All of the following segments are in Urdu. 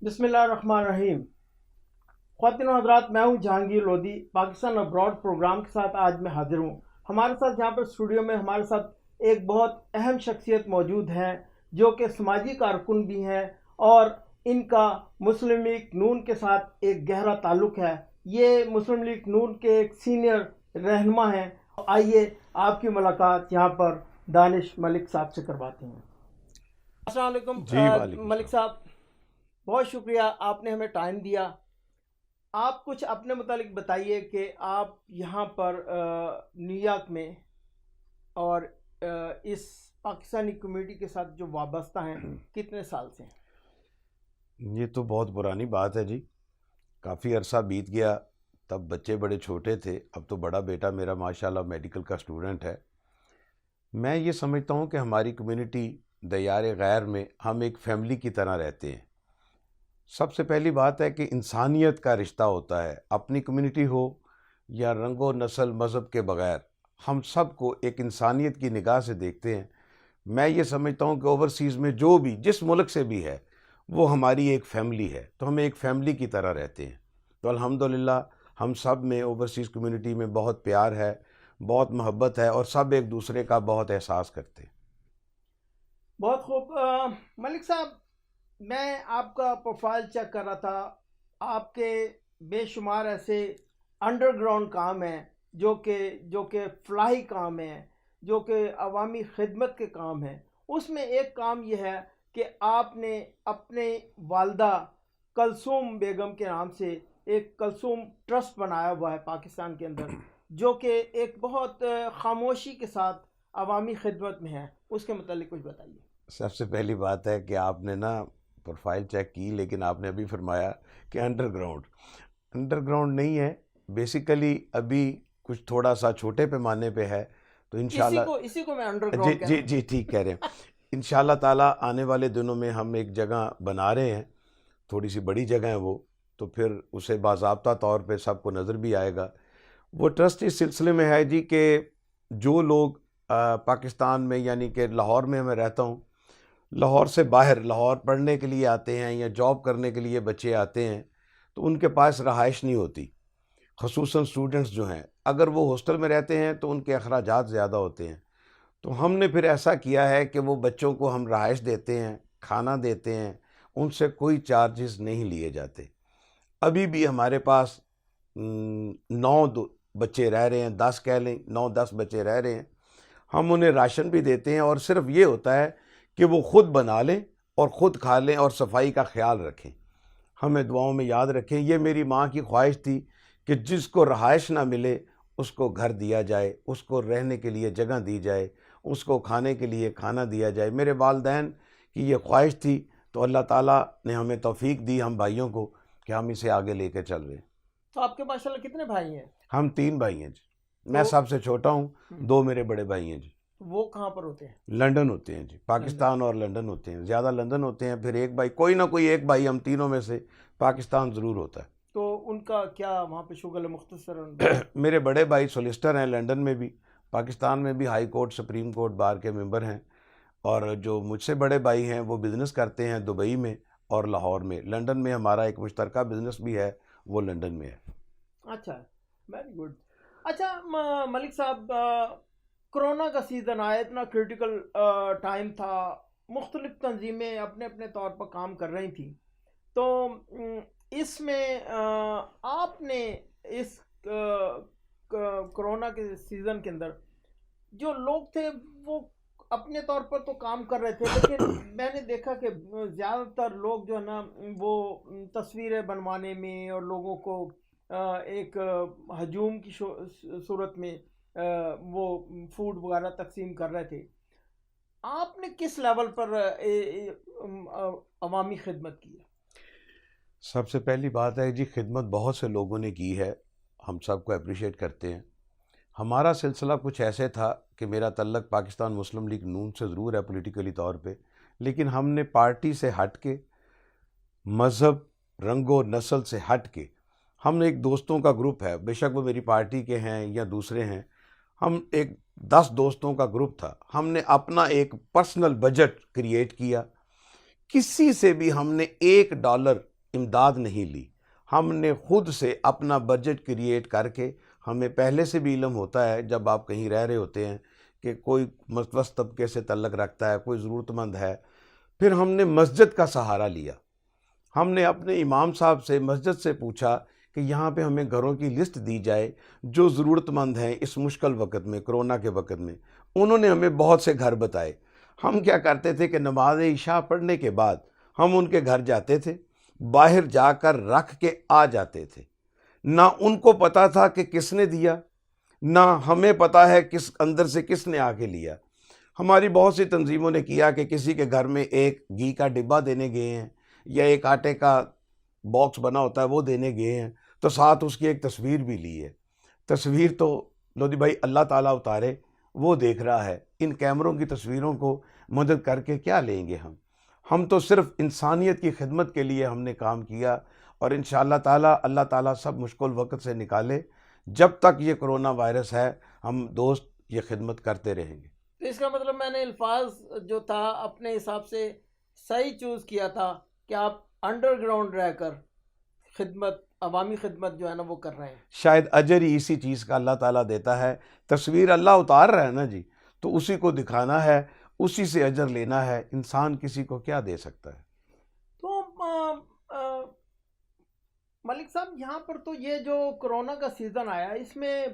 بسم اللہ الرحمن الرحیم۔ خواتین و حضرات، میں ہوں جہانگیر لودھی، پاکستان ابراڈ پروگرام کے ساتھ آج میں حاضر ہوں۔ ہمارے ساتھ یہاں پر اسٹوڈیو میں ہمارے ساتھ ایک بہت اہم شخصیت موجود ہے جو کہ سماجی کارکن بھی ہیں اور ان کا مسلم لیگ نون کے ساتھ ایک گہرا تعلق ہے۔ یہ مسلم لیگ نون کے ایک سینئر رہنما ہیں۔ آئیے آپ کی ملاقات یہاں پر دانش ملک صاحب سے کرواتے ہیں۔ السلام علیکم جی وعلیکم ملک صاحب، بہت شکریہ آپ نے ہمیں ٹائم دیا۔ آپ کچھ اپنے متعلق بتائیے کہ آپ یہاں پر نیو یارک میں اور اس پاکستانی کمیونٹی کے ساتھ جو وابستہ ہیں کتنے سال سے ہیں؟ یہ تو بہت پرانی بات ہے جی، کافی عرصہ بیت گیا، تب بچے بڑے چھوٹے تھے، اب تو بڑا بیٹا میرا ماشاءاللہ میڈیکل کا اسٹوڈنٹ ہے۔ میں یہ سمجھتا ہوں کہ ہماری کمیونٹی دیار غیر میں ہم ایک فیملی کی طرح رہتے ہیں۔ سب سے پہلی بات ہے کہ انسانیت کا رشتہ ہوتا ہے، اپنی کمیونٹی ہو یا رنگ و نسل مذہب کے بغیر ہم سب کو ایک انسانیت کی نگاہ سے دیکھتے ہیں۔ میں یہ سمجھتا ہوں کہ اوورسیز میں جو بھی جس ملک سے بھی ہے وہ ہماری ایک فیملی ہے، تو ہم ایک فیملی کی طرح رہتے ہیں۔ تو الحمدللہ ہم سب میں اوورسیز کمیونٹی میں بہت پیار ہے، بہت محبت ہے اور سب ایک دوسرے کا بہت احساس کرتے ہیں۔ بہت خوب۔ ملک صاحب، میں آپ کا پروفائل چیک کر رہا تھا، آپ کے بے شمار ایسے انڈر گراؤنڈ کام ہیں جو کہ فلاحی کام ہیں، جو کہ عوامی خدمت کے کام ہیں۔ اس میں ایک کام یہ ہے کہ آپ نے اپنے والدہ کلثوم بیگم کے نام سے ایک کلثوم ٹرسٹ بنایا ہوا ہے پاکستان کے اندر، جو کہ ایک بہت خاموشی کے ساتھ عوامی خدمت میں ہے۔ اس کے متعلق کچھ بتائیے۔ سب سے پہلی بات ہے کہ آپ نے نا پروفائل چیک کی، لیکن آپ نے ابھی فرمایا کہ انڈر گراؤنڈ نہیں ہے، بیسیکلی ابھی کچھ تھوڑا سا چھوٹے پیمانے پہ ہے، تو انشاءاللہ اسی کو میں انڈر جی گراؤنڈ کہہ رہا جی ہوں۔ جی ٹھیک کہہ رہے ہیں۔ انشاءاللہ تعالیٰ آنے والے دنوں میں ہم ایک جگہ بنا رہے ہیں، تھوڑی سی بڑی جگہ ہے وہ، تو پھر اسے باضابطہ طور پہ سب کو نظر بھی آئے گا۔ وہ ٹرسٹ اس سلسلے میں ہے جی کہ جو لوگ پاکستان میں، یعنی کہ لاہور میں میں رہتا ہوں، لاہور سے باہر لاہور پڑھنے کے لیے آتے ہیں یا جاب کرنے کے لیے بچے آتے ہیں، تو ان کے پاس رہائش نہیں ہوتی، خصوصاً اسٹوڈنٹس جو ہیں، اگر وہ ہاسٹل میں رہتے ہیں تو ان کے اخراجات زیادہ ہوتے ہیں۔ تو ہم نے پھر ایسا کیا ہے کہ وہ بچوں کو ہم رہائش دیتے ہیں، کھانا دیتے ہیں، ان سے کوئی چارجز نہیں لیے جاتے۔ ابھی بھی ہمارے پاس 9 بچے رہ رہے ہیں، 10 کہہ لیں، 9-10 بچے رہ رہے ہیں۔ ہم انہیں راشن بھی دیتے ہیں اور صرف یہ ہوتا ہے کہ وہ خود بنا لیں اور خود کھا لیں اور صفائی کا خیال رکھیں۔ ہمیں دعاؤں میں یاد رکھیں۔ یہ میری ماں کی خواہش تھی کہ جس کو رہائش نہ ملے اس کو گھر دیا جائے، اس کو رہنے کے لیے جگہ دی جائے، اس کو کھانے کے لیے کھانا دیا جائے۔ میرے والدین کی یہ خواہش تھی، تو اللہ تعالیٰ نے ہمیں توفیق دی ہم بھائیوں کو کہ ہم اسے آگے لے کے چل رہے ہیں۔ تو آپ کے ماشاءاللہ کتنے بھائی ہیں؟ ہم 3 بھائی ہیں جی، میں تو سب سے چھوٹا ہوں، 2 میرے بڑے بھائی ہیں جی۔ وہ کہاں پر ہوتے ہیں؟ لندن ہوتے ہیں جی، پاکستان اور لندن ہوتے ہیں، زیادہ لندن ہوتے ہیں، پھر ایک بھائی، کوئی نہ کوئی ایک بھائی ہم تینوں میں سے پاکستان ضرور ہوتا ہے۔ تو ان کا کیا وہاں پہ شغل مختصر؟ میرے بڑے بھائی سولیسٹر ہیں لندن میں بھی، پاکستان میں بھی high court supreme court bar کے ممبر ہیں، اور جو مجھ سے بڑے بھائی ہیں وہ بزنس کرتے ہیں دبئی میں اور لاہور میں۔ لندن میں ہمارا ایک مشترکہ بزنس بھی ہے، وہ لندن میں ہے۔ اچھا، ویری گڈ۔ اچھا ملک صاحب، کرونا کا سیزن آیا، اتنا کریٹیکل ٹائم تھا، مختلف تنظیمیں اپنے اپنے طور پر کام کر رہی تھیں، تو اس میں آپ نے اس کرونا کے سیزن کے اندر جو لوگ تھے وہ اپنے طور پر تو کام کر رہے تھے، لیکن میں نے دیکھا کہ زیادہ تر لوگ جو ہے نا وہ تصویریں بنوانے میں اور لوگوں کو ایک ہجوم کی صورت میں وہ فوڈ وغیرہ تقسیم کر رہے تھے۔ آپ نے کس لیول پر عوامی خدمت کی ہے؟ سب سے پہلی بات ہے جی، خدمت بہت سے لوگوں نے کی ہے، ہم سب کو اپریشیٹ کرتے ہیں۔ ہمارا سلسلہ کچھ ایسے تھا کہ میرا تعلق پاکستان مسلم لیگ نون سے ضرور ہے پولیٹیکلی طور پہ، لیکن ہم نے پارٹی سے ہٹ کے، مذہب، رنگ و نسل سے ہٹ کے، ہم نے ایک دوستوں کا گروپ ہے، بے شک وہ میری پارٹی کے ہیں یا دوسرے ہیں، ہم ایک 10 دوستوں کا گروپ تھا، ہم نے اپنا ایک پرسنل بجٹ کریٹ کیا، کسی سے بھی ہم نے $1 امداد نہیں لی، ہم نے خود سے اپنا بجٹ کریٹ کر کے، ہمیں پہلے سے بھی علم ہوتا ہے جب آپ کہیں رہ رہے ہوتے ہیں کہ کوئی متوسط طبقے سے تعلق رکھتا ہے، کوئی ضرورت مند ہے، پھر ہم نے مسجد کا سہارا لیا۔ ہم نے اپنے امام صاحب سے مسجد سے پوچھا کہ یہاں پہ ہمیں گھروں کی لسٹ دی جائے جو ضرورت مند ہیں اس مشکل وقت میں، کرونا کے وقت میں۔ انہوں نے ہمیں بہت سے گھر بتائے۔ ہم کیا کرتے تھے کہ نماز عشاء پڑھنے کے بعد ہم ان کے گھر جاتے تھے، باہر جا کر رکھ کے آ جاتے تھے۔ نہ ان کو پتا تھا کہ کس نے دیا، نہ ہمیں پتا ہے کس اندر سے کس نے آ کے لیا۔ ہماری بہت سی تنظیموں نے کیا کہ کسی کے گھر میں ایک گھی کا ڈبہ دینے گئے ہیں یا ایک آٹے کا باکس بنا ہوتا ہے وہ دینے گئے ہیں، تو ساتھ اس کی ایک تصویر بھی لی ہے۔ تصویر تو لودھی بھائی اللہ تعالیٰ اتارے، وہ دیکھ رہا ہے۔ ان کیمروں کی تصویروں کو مدد کر کے کیا لیں گے ہم تو صرف انسانیت کی خدمت کے لیے ہم نے کام کیا، اور انشاءاللہ تعالیٰ اللہ تعالیٰ سب مشکل وقت سے نکالے۔ جب تک یہ کرونا وائرس ہے ہم دوست یہ خدمت کرتے رہیں گے۔ تو اس کا مطلب میں نے الفاظ جو تھا اپنے حساب سے صحیح چوز کیا تھا کہ آپ انڈر گراؤنڈ رہ کر خدمت، عوامی خدمت جو ہے نا وہ کر رہے ہیں۔ شاید اجر ہی اسی چیز کا اللہ تعالیٰ دیتا ہے۔ تصویر اللہ اتار رہا ہے نا جی، تو اسی کو دکھانا ہے، اسی سے اجر لینا ہے۔ انسان کسی کو کیا دے سکتا ہے؟ تو ملک صاحب یہاں پر تو یہ جو کرونا کا سیزن آیا اس میں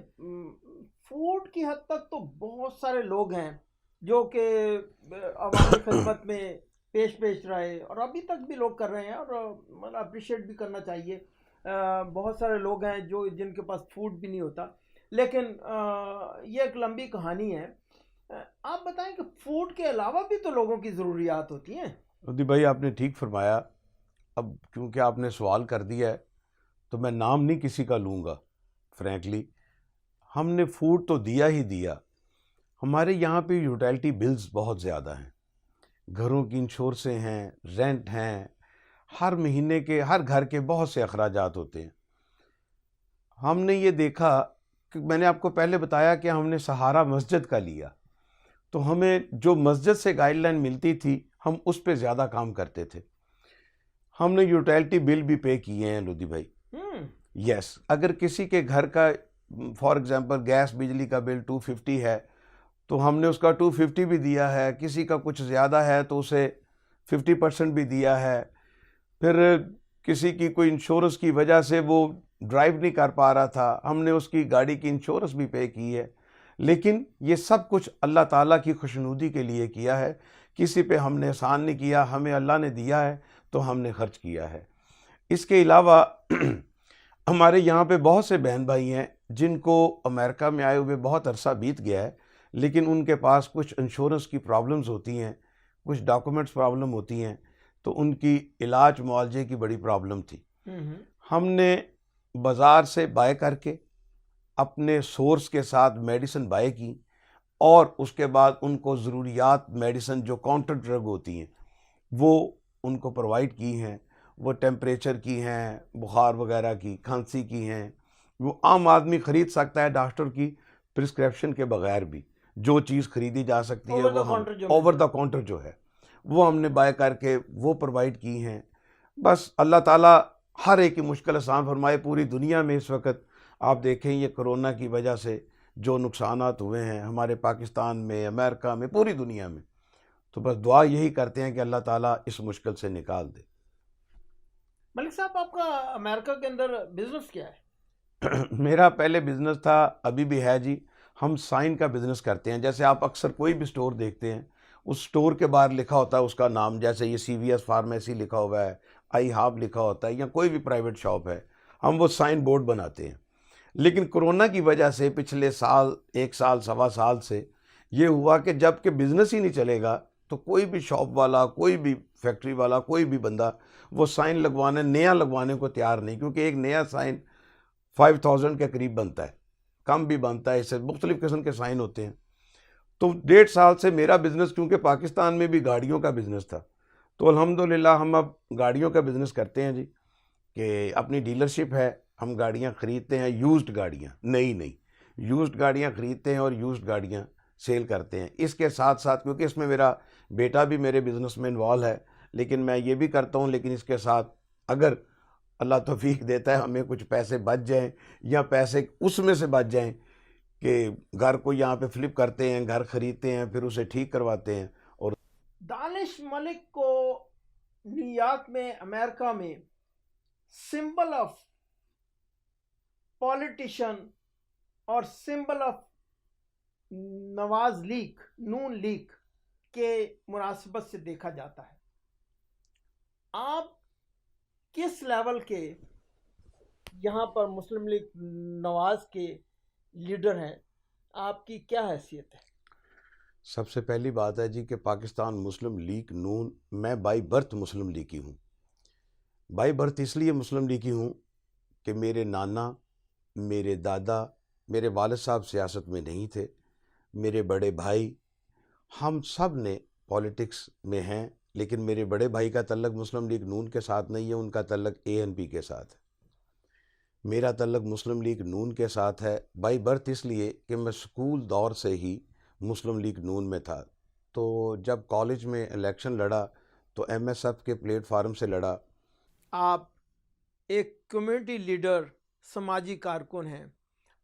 فوڈ کی حد تک تو بہت سارے لوگ ہیں جو کہ عوامی خدمت میں پیش رہے، اور ابھی تک بھی لوگ کر رہے ہیں، اور اپریشیٹ بھی کرنا چاہیے۔ بہت سارے لوگ ہیں جن کے پاس فوڈ بھی نہیں ہوتا، لیکن یہ ایک لمبی کہانی ہے۔ آپ بتائیں کہ فوڈ کے علاوہ بھی تو لوگوں کی ضروریات ہوتی ہیں۔ ردی بھائی آپ نے ٹھیک فرمایا۔ اب کیونکہ آپ نے سوال کر دیا ہے تو میں نام نہیں کسی کا لوں گا، فرینکلی۔ ہم نے فوڈ تو دیا ہی دیا۔ ہمارے یہاں پہ یوٹیلٹی بلز بہت زیادہ ہیں، گھروں کی انشورنسیں ہیں، رینٹ ہیں، ہر مہینے کے ہر گھر کے بہت سے اخراجات ہوتے ہیں۔ ہم نے یہ دیکھا کہ میں نے آپ کو پہلے بتایا کہ ہم نے سہارا مسجد کا لیا، تو ہمیں جو مسجد سے گائیڈ لائن ملتی تھی ہم اس پہ زیادہ کام کرتے تھے۔ ہم نے یوٹیلٹی بل بھی پے کیے ہیں لودھی بھائی۔ یس، اگر کسی کے گھر کا فار ایگزامپل گیس بجلی کا بل 250 ہے تو ہم نے اس کا 250 بھی دیا ہے، کسی کا کچھ زیادہ ہے تو اسے 50% بھی دیا ہے۔ پھر کسی کی کوئی انشورنس کی وجہ سے وہ ڈرائیو نہیں کر پا رہا تھا، ہم نے اس کی گاڑی کی انشورنس بھی پے کی ہے۔ لیکن یہ سب کچھ اللہ تعالیٰ کی خوشنودی کے لیے کیا ہے، کسی پہ ہم نے احسان نہیں کیا، ہمیں اللہ نے دیا ہے تو ہم نے خرچ کیا ہے۔ اس کے علاوہ ہمارے یہاں پہ بہت سے بہن بھائی ہیں جن کو امریکہ میں آئے ہوئے بہت عرصہ بیت گیا ہے، لیکن ان کے پاس کچھ انشورنس کی پرابلمز ہوتی ہیں، کچھ ڈاکومنٹس پرابلم ہوتی ہیں، تو ان کی علاج معالجے کی بڑی پرابلم تھی۔ ہم نے بازار سے بائے کر کے اپنے سورس کے ساتھ میڈیسن بائے کی، اور اس کے بعد ان کو ضروریات میڈیسن جو کاؤنٹر ڈرگ ہوتی ہیں وہ ان کو پرووائڈ کی ہیں۔ وہ ٹیمپریچر کی ہیں، بخار وغیرہ کی، کھانسی کی ہیں، وہ عام آدمی خرید سکتا ہے ڈاکٹر کی پرسکرپشن کے بغیر بھی۔ جو چیز خریدی جا سکتی ہے وہ ہم اوور دا کاؤنٹر جو ہے وہ ہم نے بائے کر کے وہ پرووائڈ کی ہیں۔ بس اللہ تعالیٰ ہر ایک کی مشکل آسان فرمائے۔ پوری دنیا میں اس وقت آپ دیکھیں یہ کرونا کی وجہ سے جو نقصانات ہوئے ہیں ہمارے پاکستان میں، امریکہ میں، پوری دنیا میں، تو بس دعا یہی کرتے ہیں کہ اللہ تعالیٰ اس مشکل سے نکال دے۔ ملک صاحب آپ کا امریکہ کے اندر بزنس کیا ہے؟ میرا پہلے بزنس تھا، ابھی بھی ہے جی۔ ہم سائن کا بزنس کرتے ہیں۔ جیسے آپ اکثر کوئی بھی سٹور دیکھتے ہیں، اس سٹور کے باہر لکھا ہوتا ہے اس کا نام، جیسے یہ CVS فارمیسی لکھا ہوا ہے، آئی ہاب لکھا ہوتا ہے، یا کوئی بھی پرائیویٹ شاپ ہے، ہم وہ سائن بورڈ بناتے ہیں۔ لیکن کرونا کی وجہ سے پچھلے سال، 1 سال سوا سال سے یہ ہوا کہ جب کہ بزنس ہی نہیں چلے گا تو کوئی بھی شاپ والا، کوئی بھی فیکٹری والا، کوئی بھی بندہ وہ سائن لگوانے، نیا لگوانے کو تیار نہیں، کیونکہ ایک نیا سائن 5000 کے قریب بنتا ہے، کم بھی بنتا ہے، اس سے مختلف قسم کے سائن ہوتے ہیں۔ تو 1.5 سال سے میرا بزنس، کیونکہ پاکستان میں بھی گاڑیوں کا بزنس تھا، تو الحمدللہ ہم اب گاڑیوں کا بزنس کرتے ہیں جی، کہ اپنی ڈیلرشپ ہے، ہم گاڑیاں خریدتے ہیں، یوزڈ گاڑیاں، نئی یوزڈ گاڑیاں خریدتے ہیں اور یوزڈ گاڑیاں سیل کرتے ہیں۔ اس کے ساتھ ساتھ، کیونکہ اس میں میرا بیٹا بھی میرے بزنس میں انوالو ہے، لیکن میں یہ بھی کرتا ہوں، لیکن اس کے ساتھ اگر اللہ توفیق دیتا ہے ہمیں کچھ پیسے بچ جائیں یا پیسے اس میں سے بچ جائیں کہ گھر کو یہاں پہ فلپ کرتے ہیں، گھر خریدتے ہیں، پھر اسے ٹھیک کرواتے ہیں. اور دانش ملک کو نیو یارک میں، امریکہ میں سمبل آف پولیٹیشن اور سمبل آف نواز لیگ، نون لیگ کے مناسبت سے دیکھا جاتا ہے. آپ کس لیول کے یہاں پر مسلم لیگ نواز کے لیڈر ہیں؟ آپ کی کیا حیثیت ہے؟ سب سے پہلی بات ہے جی کہ پاکستان مسلم لیگ نون، میں بائی برتھ مسلم لیگی ہوں. بائی برتھ اس لیے مسلم لیگی ہوں کہ میرے نانا، میرے دادا، میرے والد صاحب سیاست میں نہیں تھے. میرے بڑے بھائی، ہم سب نے پولیٹکس میں ہیں، لیکن میرے بڑے بھائی کا تعلق مسلم لیگ نون کے ساتھ نہیں ہے، ان کا تعلق ANP کے ساتھ ہے. میرا تعلق مسلم لیگ نون کے ساتھ ہے بائی برتھ اس لیے کہ میں اسکول دور سے ہی مسلم لیگ نون میں تھا. تو جب کالج میں الیکشن لڑا تو MSF کے پلیٹ فارم سے لڑا. آپ ایک کمیونٹی لیڈر، سماجی کارکن ہیں.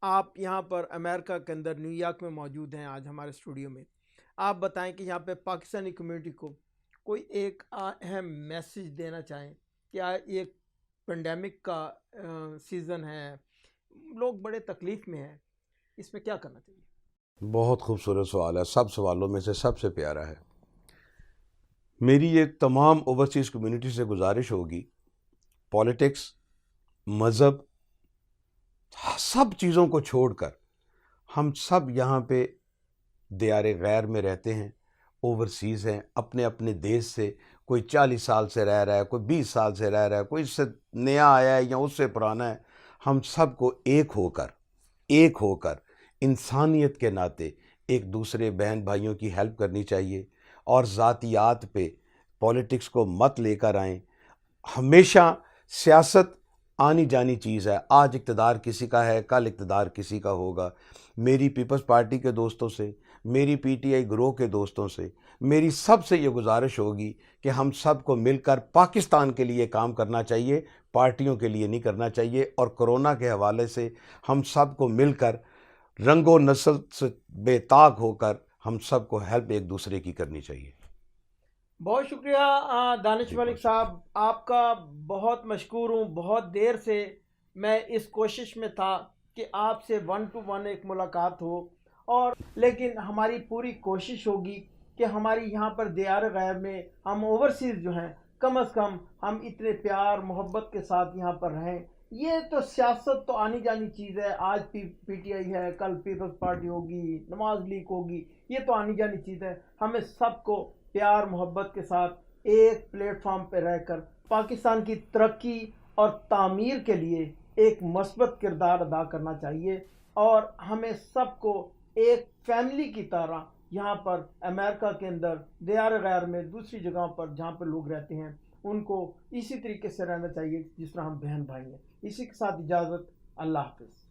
آپ یہاں پر امریکہ کے اندر نیو یارک میں موجود ہیں آج ہمارے اسٹوڈیو میں. آپ بتائیں کہ یہاں پہ پاکستانی کمیونٹی کو کوئی ایک اہم میسیج دینا چاہیں کہ یہ پینڈیمک کا سیزن ہے، لوگ بڑے تکلیف میں ہیں، اس میں کیا کرنا چاہیے؟ بہت خوبصورت سوال ہے، سب سوالوں میں سے سب سے پیارا ہے. میری یہ تمام اوورسیز کمیونٹی سے گزارش ہوگی، پولیٹکس، مذہب، سب چیزوں کو چھوڑ کر ہم سب یہاں پہ دیار غیر میں رہتے ہیں، اوورسیز ہیں، اپنے اپنے دیش سے. کوئی 40 سال سے رہ رہا ہے، کوئی 20 سال سے رہ رہا ہے، کوئی اس سے نیا آیا ہے یا اس سے پرانا ہے. ہم سب کو ایک ہو کر انسانیت کے ناطے ایک دوسرے بہن بھائیوں کی ہیلپ کرنی چاہیے، اور ذاتیات پہ پولیٹکس کو مت لے کر آئیں. ہمیشہ سیاست آنی جانی چیز ہے، آج اقتدار کسی کا ہے، کل اقتدار کسی کا ہوگا. میری پیپلز پارٹی کے دوستوں سے، میری PTI گروہ کے دوستوں سے میری سب سے یہ گزارش ہوگی کہ ہم سب کو مل کر پاکستان کے لیے کام کرنا چاہیے، پارٹیوں کے لیے نہیں کرنا چاہیے. اور کرونا کے حوالے سے ہم سب کو مل کر رنگ و نسل سے بے طاق ہو کر ہم سب کو ہیلپ ایک دوسرے کی کرنی چاہیے. بہت شکریہ دانش ملک صاحب، آپ کا بہت مشکور ہوں. بہت دیر سے میں اس کوشش میں تھا کہ آپ سے 1 to 1 ایک ملاقات ہو، اور لیکن ہماری پوری کوشش ہوگی کہ ہماری یہاں پر دیار غیب میں ہم اوورسیز جو ہیں، کم از کم ہم اتنے پیار محبت کے ساتھ یہاں پر رہیں. یہ تو سیاست تو آنی جانی چیز ہے، آج PTI ہے، کل پیپلز پارٹی ہوگی، نواز لیگ ہوگی، یہ تو آنی جانی چیز ہے. ہمیں سب کو پیار محبت کے ساتھ ایک پلیٹ فارم پہ رہ کر پاکستان کی ترقی اور تعمیر کے لیے ایک مثبت کردار ادا کرنا چاہیے. اور ہمیں سب کو ایک فیملی کی طرح یہاں پر امریکہ کے اندر، دیار غیر میں، دوسری جگہوں پر جہاں پر لوگ رہتے ہیں، ان کو اسی طریقے سے رہنا چاہیے جس طرح ہم بہن بھائی ہیں. اسی کے ساتھ اجازت، اللہ حافظ.